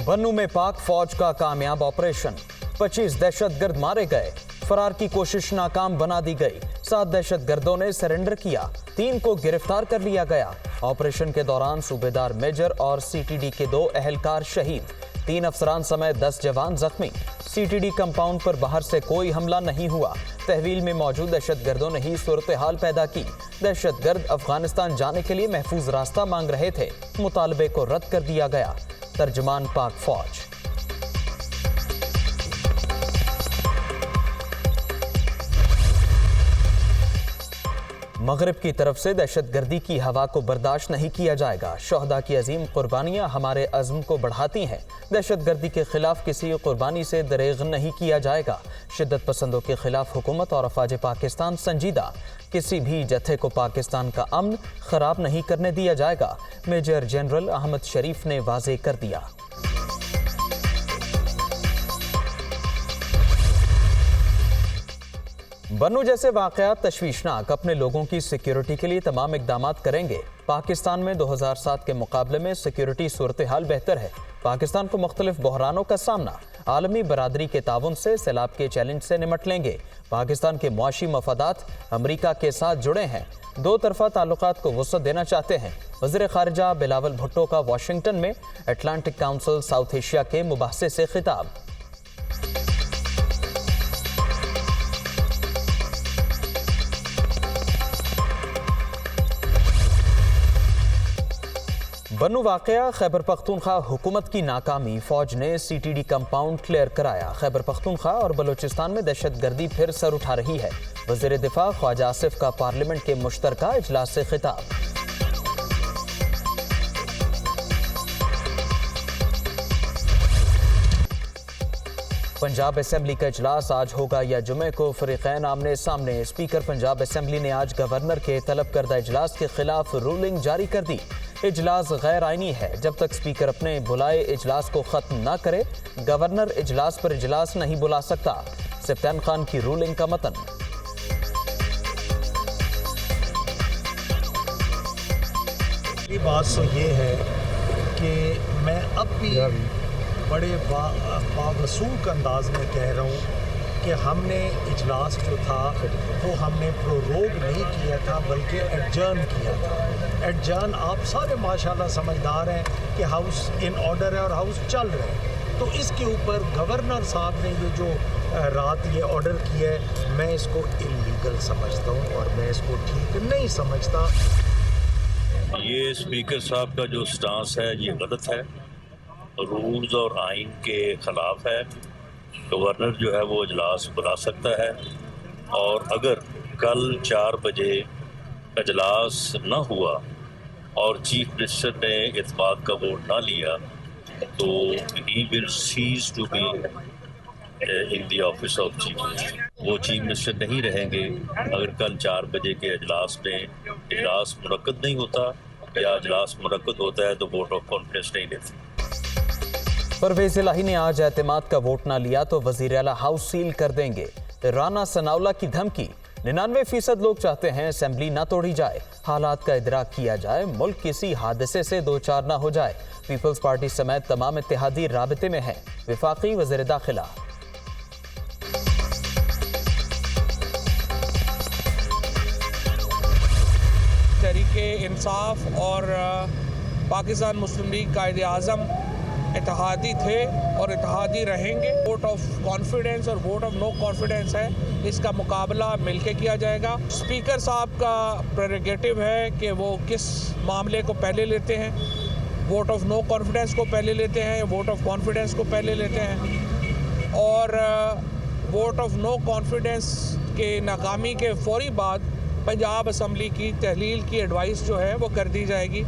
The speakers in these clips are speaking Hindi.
बन्नू में पाक फौज का कामयाब ऑपरेशन, 25 दहशतगर्द मारे गए, फरार की कोशिश नाकाम बना दी गई। 7 दहशतगर्दों ने सरेंडर किया, 3 को गिरफ्तार कर लिया गया। ऑपरेशन के दौरान सूबेदार मेजर और सीटीडी के 2 अहलकार शहीद, 3 अफसरान समेत 10 जवान जख्मी। सीटीडी कंपाउंड पर बाहर से कोई हमला नहीं हुआ। तहवील में मौजूद दहशतगर्दों ने ही सूरत हाल पैदा की। दहशतगर्द अफगानिस्तान जाने के लिए महफूज रास्ता मांग रहे थे, मुतालबे को रद्द कर दिया गया। तर्जमान पाक फौज। मगरिब की तरफ से दहशतगर्दी की हवा को बर्दाश्त नहीं किया जाएगा। शोहदा की अजीम कुर्बानियां हमारे अज़्म को बढ़ाती हैं। दहशतगर्दी के खिलाफ किसी कुर्बानी से दरेग नहीं किया जाएगा। शिद्दत पसंदों के खिलाफ हुकूमत और अफवाज पाकिस्तान संजीदा। किसी भी जत्थे को पाकिस्तान का अमन खराब नहीं करने दिया जाएगा। मेजर जनरल अहमद शरीफ ने वाज़ेह कर दिया। बन्नू जैसे वाक़यात तशवीशनाक, अपने लोगों की सिक्योरिटी के लिए तमाम इक़दामात करेंगे। पाकिस्तान में 2007 के मुकाबले में सिक्योरिटी सूरत हाल बेहतर है। पाकिस्तान को मुख्तलिफ बहरानों का सामना, आलमी बरादरी के ताउन से सैलाब के चैलेंज से निमट लेंगे। पाकिस्तान के मुआशी मफादात अमरीका के साथ जुड़े हैं, 2 तरफा ताल्लुकात को वुसअत देना चाहते हैं। वज़ीर ख़ारिजा बिलावल भुट्टो का वाशिंगटन में अटलांटिक काउंसिल साउथ एशिया के मुबाहसे से खिताब। बन्नू वाक़या, खैबर पख्तूनख्वा हुकूमत की नाकामी, फौज ने सीटीडी कंपाउंड क्लियर कराया। खैबर पख्तूनख्वा और बलूचिस्तान में दहशतगर्दी फिर सर उठा रही है। वज़ीर दिफा ख्वाजा आसिफ का पार्लियामेंट के मुश्तरका इजलास से खिताब। पंजाब असेंबली का इजलास आज होगा या जुमे को, फरीक़ैन आमने सामने। स्पीकर पंजाब असेंबली ने आज गवर्नर के तलब करदा इजलास के खिलाफ रूलिंग जारी कर दी। इजलास गैर आइनी है, जब तक स्पीकर अपने बुलाए इजलास को खत्म ना करे, गवर्नर इजलास पर इजलास नहीं बुला सकता। सफ्तान खान की रूलिंग का मतन। बात तो ये है कि मैं अब भी बड़े बावसूख अंदाज में कह रहा हूँ कि हमने इजलास जो था वो हमने प्रोरोग नहीं किया था, बल्कि एडजर्न किया था। एडजर्न, आप सारे माशाल्लाह समझदार हैं कि हाउस इन ऑर्डर है और हाउस चल रहा है। तो इसके ऊपर गवर्नर साहब ने ये जो रात ये ऑर्डर किया है, मैं इसको इलीगल समझता हूँ और मैं इसको ठीक नहीं समझता। ये स्पीकर साहब का जो स्टांस है ये गलत है, रूल्स और आइन के ख़िलाफ़ है। गवर्नर जो है वो इजलास बुला सकता है, और अगर कल 4 बजे इजलास ना हुआ और चीफ मिनिस्टर ने इत्मीनान का वोट ना लिया तो he will cease to be in the office of chief minister. वो चीफ मिनिस्टर नहीं रहेंगे अगर कल 4 बजे के इजलास में इजलास मुनक्कद नहीं होता, या इजलास मुनक्कद होता है तो वोट ऑफ कॉन्फिडेंस नहीं लेते। परवेज़ इलाही ने आज एतमाद का वोट ना लिया तो वज़ीर आला हाउस सील कर देंगे। राना सनाउल्लाह की धमकी। 99% लोग चाहते हैं असेंबली ना तोड़ी जाए, हालात का इदराक किया जाए, मुल्क किसी हादसे से 2-4 ना हो जाए। पीपल्स पार्टी समेत तमाम इत्तेहादी राबते में हैं। वफाकी वज़ीर दाखिला। तहरीके इंसाफ और पाकिस्तान मुस्लिम लीग कायदे आज़म इत्तेहादी थे और इत्तेहादी रहेंगे। वोट ऑफ कॉन्फिडेंस और वोट ऑफ नो कॉन्फिडेंस है, इसका मुकाबला मिलके किया जाएगा। स्पीकर साहब का प्रेरोगेटिव है कि वो किस मामले को पहले लेते हैं, वोट ऑफ नो कॉन्फिडेंस को पहले लेते हैं या वोट ऑफ कॉन्फिडेंस को पहले लेते हैं। और वोट ऑफ नो कॉन्फिडेंस के नाकामी के फौरी बाद पंजाब असम्बली की तहलील की एडवाइस जो है वो कर दी जाएगी।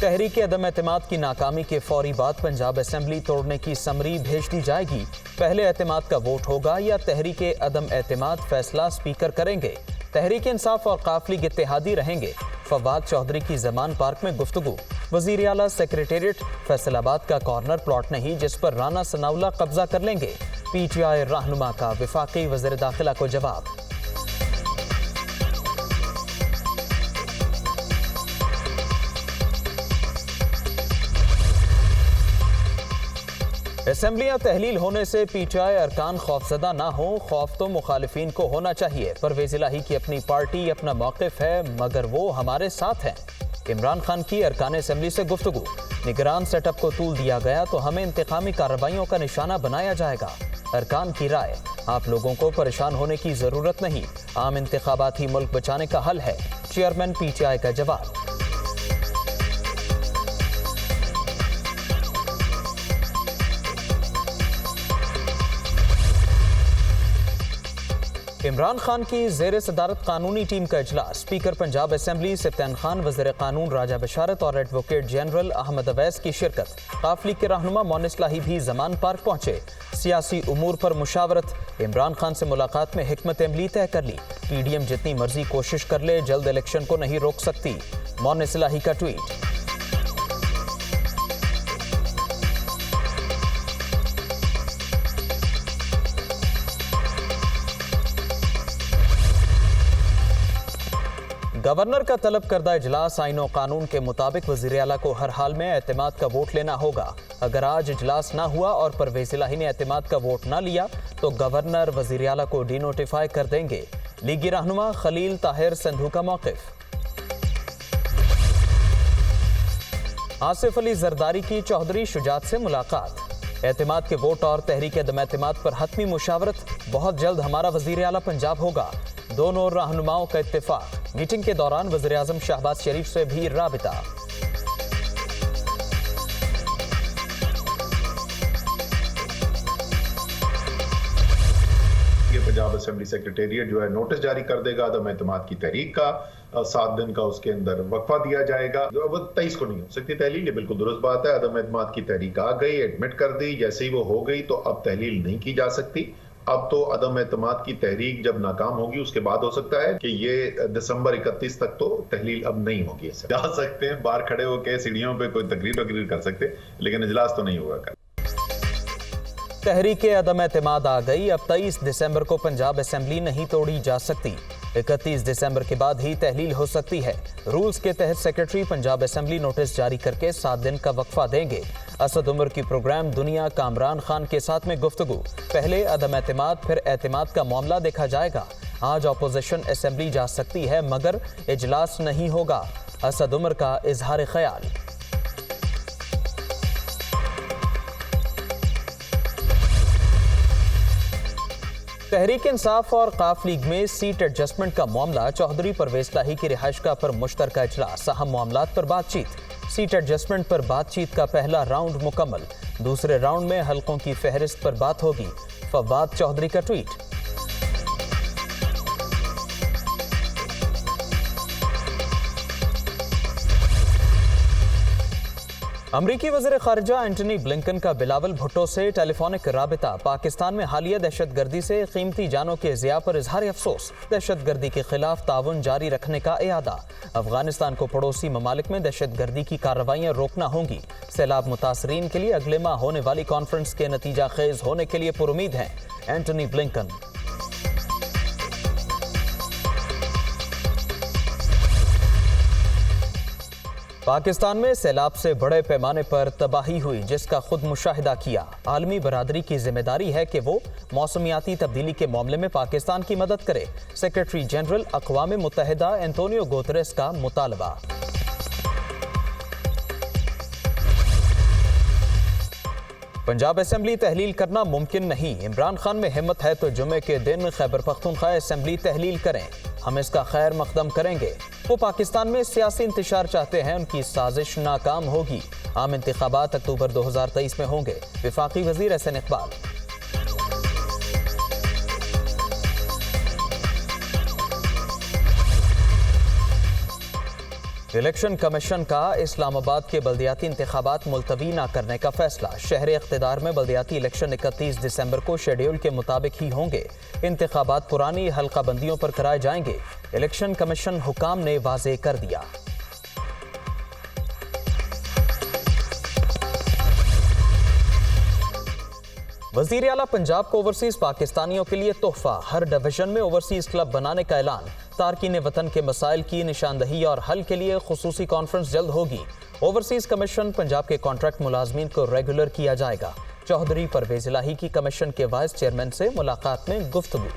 तहरीक अदम एतमाद की नाकामी के फौरी बाद पंजाब असेंबली तोड़ने की समरी भेज दी जाएगी। पहले एतमाद का वोट होगा या तहरीक अदम एतमाद, फैसला स्पीकर करेंगे। तहरीक इंसाफ और काफ लीग इत्तेहादी रहेंगे। फवाद चौधरी की जमान पार्क में गुफ्तगू। वज़ीर आला सेक्रेटेरिएट फैसलाबाद का कॉर्नर प्लॉट नहीं जिस पर राना सनाउल्लाह कब्जा कर लेंगे। PTI रहनुमा का वफाकी वज़ीर दाखिला को जवाब। असेंबलियां तहलील होने से पीटीआई अरकान खौफजदा ना हो, खौफ तो मुखालिफिन को होना चाहिए। परवेज इलाही की अपनी पार्टी, अपना मौक़िफ़ है, मगर वो हमारे साथ हैं। इमरान खान की अरकान असेंबली से गुफ्तगू। निगरान सेटअप को तूल दिया गया तो हमें इंतकामी कार्रवाइयों का निशाना बनाया जाएगा। अरकान की राय, आप लोगों को परेशान होने की जरूरत नहीं, आम इंतखाबात ही मुल्क बचाने का हल है। चेयरमैन पीटीआई का जवाब। इमरान खान की ज़ेर सदारत कानूनी टीम का इजलास। स्पीकर पंजाब असेंबली सिप्तान खान, वज़ीर कानून राजा बशारत और एडवोकेट जनरल अहमद अवैस की शिरकत। काफिले के रहनुमा मोनिस इलाही भी जमान पार्क पहुंचे। सियासी उमूर पर मुशावरत। इमरान खान से मुलाकात में हिकमत अमली तय कर ली। पीडीएम जितनी मर्जी कोशिश कर ले, जल्द इलेक्शन को नहीं रोक सकती। मोनिस इलाही का ट्वीट। गवर्नर का तलब करदा इजलास। आईन और कानून के मुताबिक वज़ीर आला को हर हाल में एतमाद का वोट लेना होगा। अगर आज इजलास ना हुआ और परवेज इलाही ने एतमाद का वोट ना लिया तो गवर्नर वज़ीर आला को डिनोटिफाई कर देंगे। लीगी रहनुमा खलील ताहिर संधू का मौक़िफ़। आसिफ अली जरदारी की चौधरी शुजात से मुलाकात। एतमाद के वोट और तहरीक अदम एतमाद पर हतमी मुशावरत। बहुत जल्द हमारा वज़ीर आला पंजाब होगा। दोनों रहनुमाओं का इत्तेफाक। मीटिंग के दौरान वज़ीर आज़म शहबाज शरीफ से भी राबिता। ये पंजाब असेंबली सेक्रेटेरिएट जो है नोटिस जारी कर देगा अदम एतमाद की तहरीक का। 7 दिन का उसके अंदर वक्फा दिया जाएगा। अब 23 को नहीं हो सकती तहलील, ये बिल्कुल दुरुस्त बात है। अदम एतमाद की तहरीक आ गई, एडमिट कर दी, जैसे ही वो हो गई तो अब तहलील नहीं की जा सकती। अब तो अदम एतमाद की तहरीक जब नाकाम होगी उसके बाद हो सकता है कि ये दिसंबर 31 तक तो तहलील अब नहीं होगी। जा सकते हैं बाहर खड़े होकर सीढ़ियों पे कोई तकरीर कर सकते, लेकिन इजलास तो नहीं होगा कल। तहरीक अदम एतमाद आ गई। अब 23 दिसंबर को पंजाब असेंबली नहीं तोड़ी जा सकती। 31 दिसंबर के बाद ही तहलील हो सकती है। रूल्स के तहत सेक्रेटरी पंजाब असेंबली नोटिस जारी करके 7 दिन का वक्फा देंगे। असद उमर की प्रोग्राम दुनिया कामरान खान के साथ में गुफ्तगू। पहले अदम एतमाद फिर एतमाद का मामला देखा जाएगा। आज अपोजिशन असेंबली जा सकती है मगर इजलास नहीं होगा। असद उमर का इजहार ख्याल। तहरीक इंसाफ और काफ लीग में सीट एडजस्टमेंट का मामला। चौधरी परवेज इलाही की रिहाइशगाह पर मुश्तरका इजलास। अहम मामलात पर बातचीत। सीट एडजस्टमेंट पर बातचीत का पहला राउंड मुकम्मल। दूसरे राउंड में हलकों की फहरिस्त पर बात होगी। फवाद चौधरी का ट्वीट। अमरीकी वज़ीर ख़ारिजा एंटनी ब्लिंकन का बिलावल भुट्टो से टेलीफोनिक राबिता। पाकिस्तान में हालिया दहशतगर्दी से कीमती जानों के ज़िया पर इजहार अफसोस। दहशतगर्दी के खिलाफ ताउन जारी रखने का इरादा। अफगानिस्तान को पड़ोसी ममालिक में दहशतगर्दी की कार्रवाइयाँ रोकना होंगी। सैलाब मुतासरीन के लिए अगले माह होने वाली कॉन्फ्रेंस के नतीजा खेज होने के लिए पुरुमीद हैं एंटनी ब्लिंकन। पाकिस्तान में सैलाब से बड़े पैमाने पर तबाही हुई जिसका खुद मुशाहिदा किया। आलमी बरादरी की जिम्मेदारी है कि वो मौसमियाती तब्दीली के मामले में पाकिस्तान की मदद करे। सेक्रेटरी जनरल अक़वाम मुत्तहिदा एंटोनियो गुतेरेस का मुतालबा। पंजाब असेंबली तहलील करना मुमकिन नहीं। इमरान खान में हिम्मत है तो जुमे के दिन खैबर पख्तूनख्वा असेंबली तहलील करें, हम इसका खैर मकदम करेंगे। वो पाकिस्तान में सियासी इंतशार चाहते हैं, उनकी साजिश नाकाम होगी। आम इंतखाबात अक्टूबर 2023 में होंगे। वफाकी वजीर एहसन इकबाल। इलेक्शन कमीशन का इस्लामाबाद के बल्दियाती इंतखाबात मुलतवी न करने का फैसला। शहर इख्तिदार में बल्दियाती इलेक्शन 31 दिसंबर को शेड्यूल के मुताबिक ही होंगे। इंतखाबात पुरानी हल्का बंदियों पर कराए जाएंगे। इलेक्शन कमीशन हुकाम ने वाजे कर दिया। वजीर आला पंजाब को ओवरसीज पाकिस्तानियों के लिए तोहफा। हर डिवीजन में ओवरसीज क्लब बनाने का ऐलान। तारकीन वतन के मसाइल की निशानदही और हल के लिए खुसूसी कॉन्फ्रेंस जल्द होगी। ओवरसीज कमीशन पंजाब के कॉन्ट्रैक्ट मुलाजमीन को रेगुलर किया जाएगा। चौधरी परवेज इलाही की कमीशन के वाइस चेयरमैन से मुलाकात में गुफ्तगू।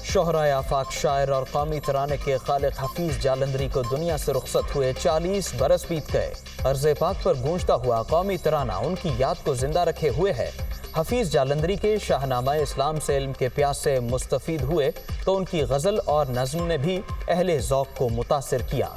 शोहराए आफाक शायर और कौमी तराने के खालिक हफीज जालंधरी को दुनिया से रुखसत हुए 40 बरस बीत गए। अर्ज़े पाक पर गूंजता हुआ कौमी तराना उनकी याद को जिंदा रखे हुए है। हफीज जालंधरी के शाहनामा इस्लाम से इल्म के प्यास से मुस्तफीद हुए तो उनकी गज़ल और नज़्म ने भी अहले ज़ौक़ को मुतासिर किया।